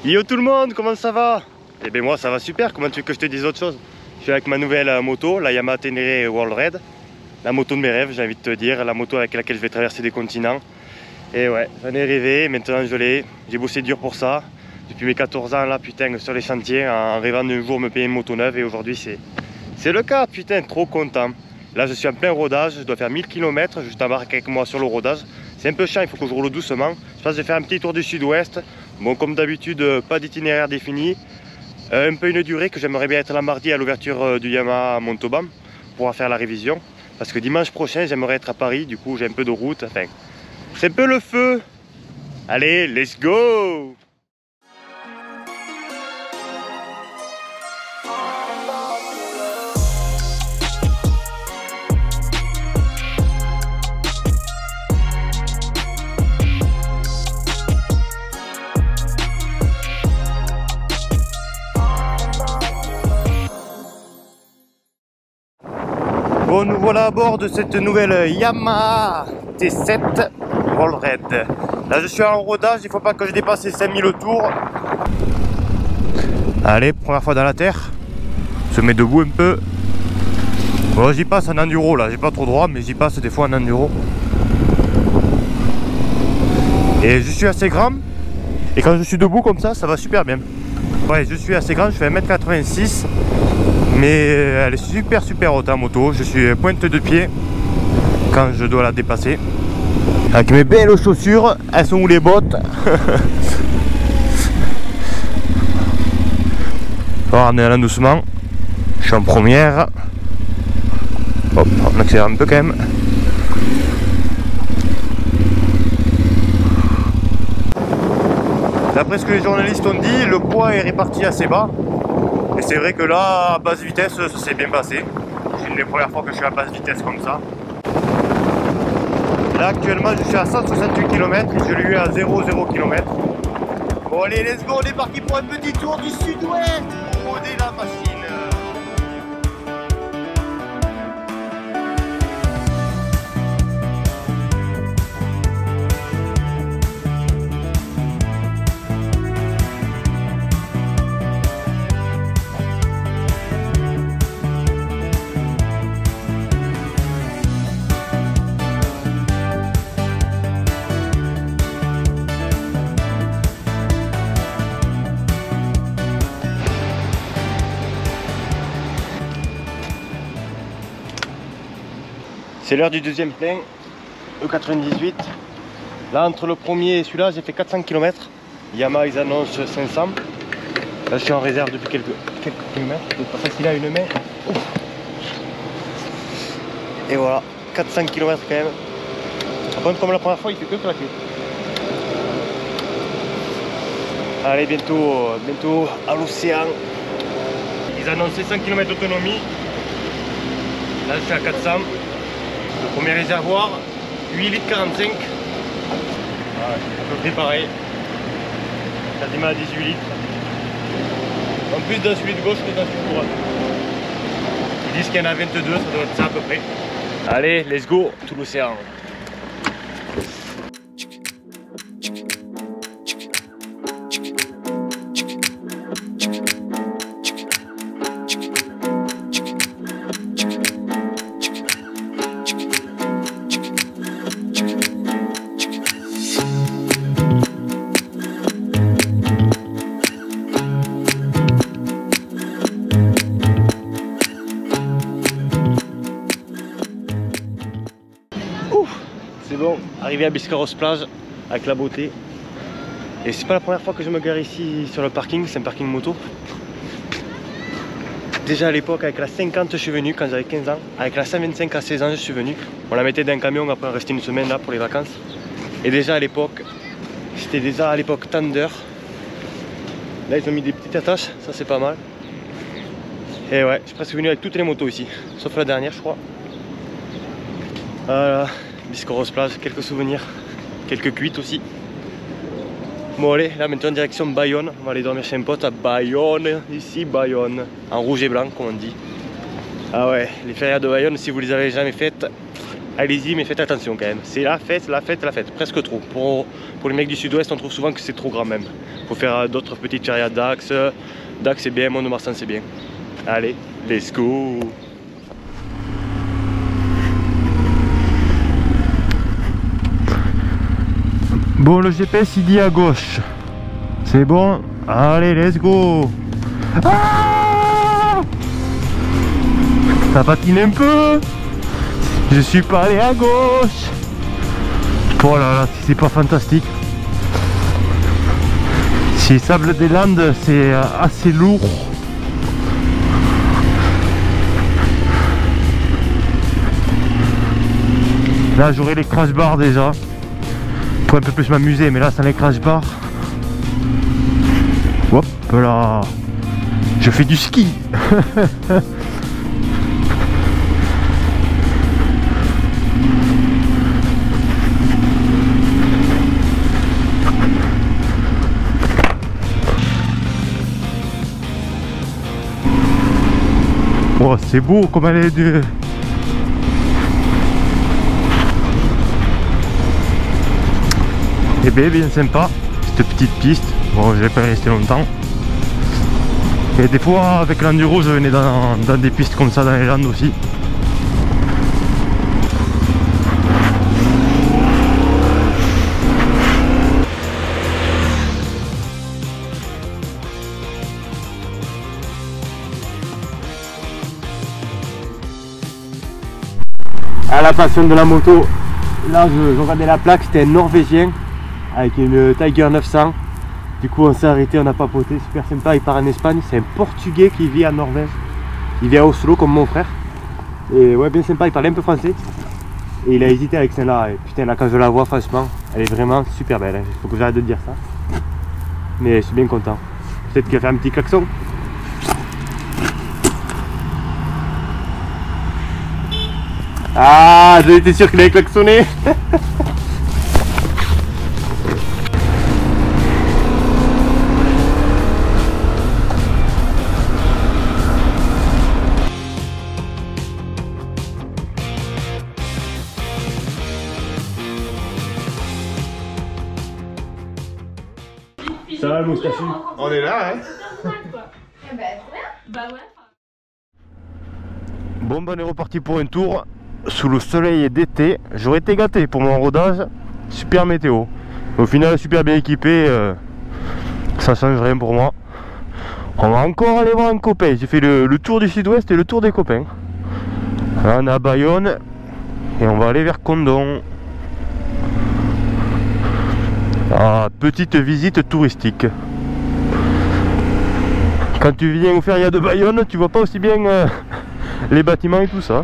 Yo tout le monde, comment ça va? Eh bien moi ça va super, comment tu veux que je te dise autre chose? Je suis avec ma nouvelle moto, la Yamaha Tenere World Red. La moto de mes rêves, j'ai envie de te dire, la moto avec laquelle je vais traverser des continents. Et ouais, j'en ai rêvé, maintenant je l'ai, j'ai bossé dur pour ça. Depuis mes 14 ans là, putain, sur les chantiers, en rêvant d'un jour me payer une moto neuve. Et aujourd'hui c'est le cas, putain, trop content. Là je suis en plein rodage, je dois faire 1000 km, je t'embarque avec moi sur le rodage. C'est un peu chiant, il faut que je roule doucement. Je pense que je vais faire un petit tour du sud-ouest. Bon, comme d'habitude, pas d'itinéraire défini. Un peu une durée que j'aimerais bien être là mardi à l'ouverture du Yamaha Montauban pour pouvoir faire la révision. Parce que dimanche prochain, j'aimerais être à Paris, du coup j'ai un peu de route. Enfin, c'est un peu le feu. Allez, let's go! Bon, nous voilà à bord de cette nouvelle Yamaha T7 World Red. Là je suis en rodage, il ne faut pas que je dépasse les 5000 tours. Allez, première fois dans la terre. Je me mets debout un peu. Bon, j'y passe en enduro là, j'ai pas trop droit, mais j'y passe des fois en enduro. Et je suis assez grand. Et quand je suis debout comme ça va super bien. Ouais, je suis assez grand, je fais 1m86. Mais elle est super haute en moto, je suis pointe de pied quand je dois la dépasser. Avec mes belles chaussures, elles sont où les bottes? Alors, on est allant doucement, je suis en première. Hop, on accélère un peu quand même. D'après ce que les journalistes ont dit, le poids est réparti assez bas. Et c'est vrai que là, à basse vitesse, ça s'est bien passé. C'est une des premières fois que je suis à basse vitesse comme ça. Là, actuellement, je suis à 168 km et je l'ai eu à 0,0 km. Bon, allez, let's go, on est parti pour un petit tour du sud-ouest pour roder la machine. C'est l'heure du deuxième plein, E98. Là, entre le premier et celui-là, j'ai fait 400 km. Yamaha, ils annoncent 500. Là, je suis en réserve depuis quelques kilomètres. C'est pas facile à une main. Ouf. Et voilà, 400 km quand même. Par contre, comme la première fois, il fait que claquer. Allez, bientôt à l'océan. Ils annoncent 100 km d'autonomie. Là, je suis à 400. Le premier réservoir, 8 litres 45. Voilà, à peu près pareil. Quasiment à 18 litres. En plus dans celui de gauche que dans celui de droite. Ils disent qu'il y en a 22, ça doit être ça à peu près. Allez, let's go, tout l'océan. C'est bon, arrivé à Biscarrosse plage avec la beauté. Et c'est pas la première fois que je me gare ici sur le parking, c'est un parking moto. Déjà à l'époque avec la 50 je suis venu quand j'avais 15 ans. Avec la 125 à 16 ans je suis venu. On la mettait dans un camion, après on restait une semaine là pour les vacances. Et déjà à l'époque, c'était déjà à l'époque Thunder. Là ils ont mis des petites attaches, ça c'est pas mal. Et ouais, je suis presque venu avec toutes les motos ici, sauf la dernière je crois. Voilà. Biscarrosse plage, quelques souvenirs, quelques cuites aussi. Bon allez, là maintenant direction Bayonne, on va aller dormir chez un pote à Bayonne, ici Bayonne, en rouge et blanc comme on dit. Ah ouais, les férias de Bayonne, si vous les avez jamais faites, allez-y, mais faites attention quand même. C'est la fête, la fête, la fête, presque trop. Pour les mecs du sud-ouest, on trouve souvent que c'est trop grand même. Faut faire d'autres petites chariots d'Axe. Dax c'est bien, Mont-de-Marsan c'est bien. Allez, let's go. Bon, le GPS il dit à gauche. C'est bon. Allez, let's go. Ah, ça patine un peu. Je suis pas allé à gauche. Oh là là, c'est pas fantastique. Ces sables des Landes, c'est assez lourd. Là, j'aurai les crash bars déjà. Pour un peu plus m'amuser, mais là, sans les crash bars. Hop là. Je fais du ski. Oh, c'est beau comme elle est de... Et bien sympa cette petite piste. Bon, je vais pas y rester longtemps. Et des fois avec l'enduro je venais dans des pistes comme ça dans les Landes aussi. À la passion de la moto, là je regardais la plaque, c'était un Norvégien avec une Tiger 900. Du coup on s'est arrêté, on a papoté, super sympa, il part en Espagne. C'est un Portugais qui vit en Norvège. Il vit à Oslo comme mon frère. Et ouais, bien sympa, il parlait un peu français. Et il a hésité avec celle-là. Et putain, là quand je la vois, franchement, elle est vraiment super belle. Il faut que j'arrête de dire ça. Mais je suis bien content. Peut-être qu'il a fait un petit klaxon. Ah, j'étais sûr qu'il allait klaxonner. Ça va le moustachu? On est là, hein? Eh ben, trop bien. Bah ouais. Bon, ben on est reparti pour un tour sous le soleil d'été. J'aurais été gâté pour mon rodage. Super météo. Au final, super bien équipé. Ça change rien pour moi. On va encore aller voir un copain. J'ai fait le tour du sud-ouest et le tour des copains. Là, on est à Bayonne. Et on va aller vers Condom. Ah, petite visite touristique. Quand tu viens au Feria de Bayonne, tu vois pas aussi bien les bâtiments et tout ça.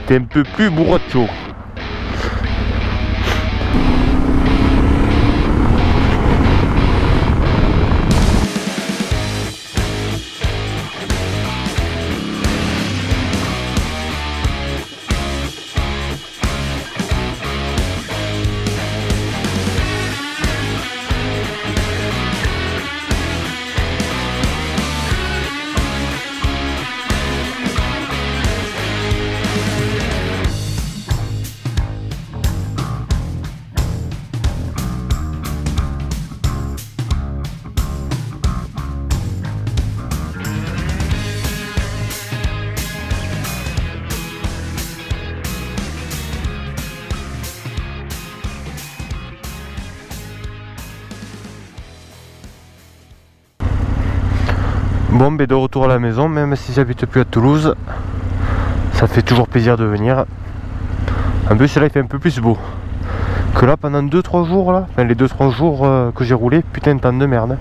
T'es un peu plus bourracho. Bon, ben de retour à la maison, même si j'habite plus à Toulouse, ça fait toujours plaisir de venir. En plus là il fait un peu plus beau que là pendant 2-3 jours là, enfin les 2-3 jours que j'ai roulé, putain de temps de merde.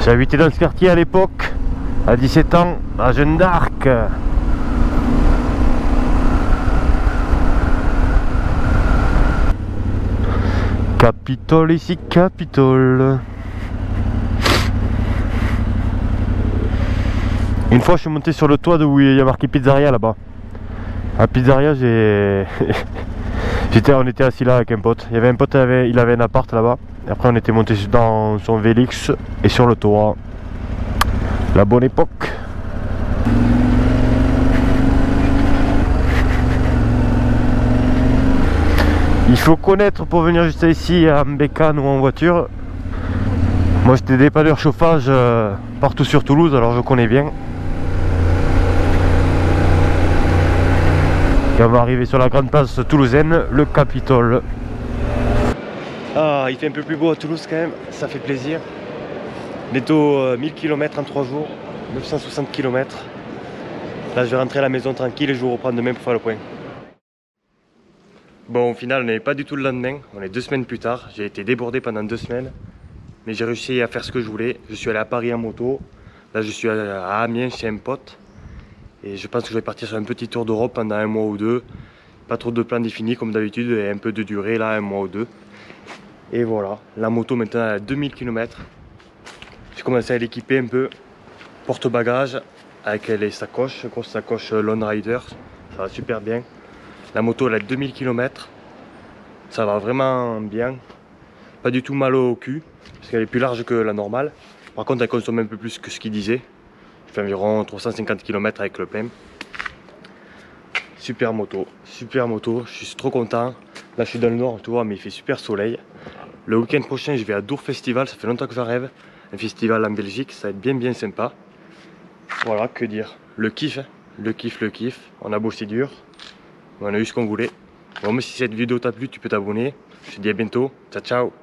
J'ai habité dans ce quartier à l'époque, à 17 ans, à Jeanne d'Arc. Capitole ici, Capitole. Une fois je suis monté sur le toit de où il y a marqué pizzeria là-bas. À pizzeria on était assis là avec un pote. Il y avait un pote, il avait un appart là-bas. Et après on était monté dans son Vélix et sur le toit. La bonne époque. Il faut connaître pour venir juste ici en bécane ou en voiture. Moi j'étais dépanneur chauffage partout sur Toulouse, alors je connais bien. Et on va arriver sur la grande place toulousaine, le Capitole. Ah, il fait un peu plus beau à Toulouse quand même, ça fait plaisir. Bientôt 1000 km en 3 jours, 960 km. Là je vais rentrer à la maison tranquille et je vous reprends demain pour faire le point. Bon, au final on n'est pas du tout le lendemain, on est 2 semaines plus tard. J'ai été débordé pendant 2 semaines, mais j'ai réussi à faire ce que je voulais. Je suis allé à Paris en moto, là je suis à Amiens chez un pote. Et je pense que je vais partir sur un petit tour d'Europe pendant 1 mois ou 2. Pas trop de plans définis comme d'habitude, et un peu de durée là, 1 mois ou 2. Et voilà, la moto maintenant à 2000 km. J'ai commencé à l'équiper un peu. Porte-bagages avec les sacoches, grosses sacoches Lone Rider, ça va super bien. La moto elle a 2000 km, ça va vraiment bien. Pas du tout mal au cul, parce qu'elle est plus large que la normale. Par contre elle consomme un peu plus que ce qu'il disait. Je fais environ 350 km avec le plein. Super moto, je suis trop content. Là je suis dans le nord, tu vois, mais il fait super soleil. Le week-end prochain je vais à Dour Festival, ça fait longtemps que j'en rêve. Un festival en Belgique, ça va être bien sympa. Voilà, que dire. Le kiff, hein. Le kiff. On a bossé dur, on a eu ce qu'on voulait. Bon, mais si cette vidéo t'a plu, tu peux t'abonner. Je te dis à bientôt, ciao ciao.